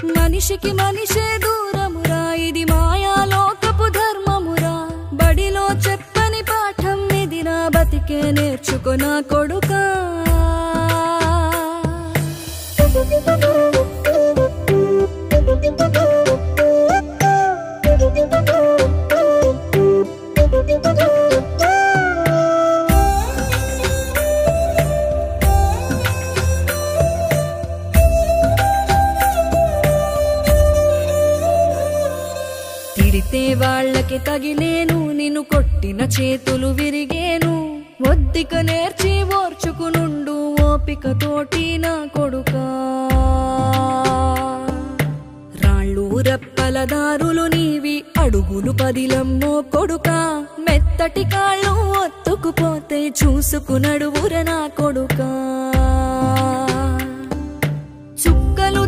మనిషికి మనిషే దూరమురా ఇది మాయాలోకపు ధర్మమురా బడిలో చెప్పని పాఠం ఇది నా బతికే నేర్చుకో నా కొడుకా తిడితే వాళ్ళకి తగిలేను నిన్ను కొట్టిన చేతులు విరిగేను ఒద్దిక నేర్చి ఓర్చుకునుండు ఓపిక తోటి నా కొడుకా రాళ్ళు రెప్పల దారులు నీవి అడుగులు పదిలమ్మో కొడుకా మెత్తటి కాళ్ళు ఒత్తుకుపోతే చూసుకునడువుర నా కొడుకా చుక్కలు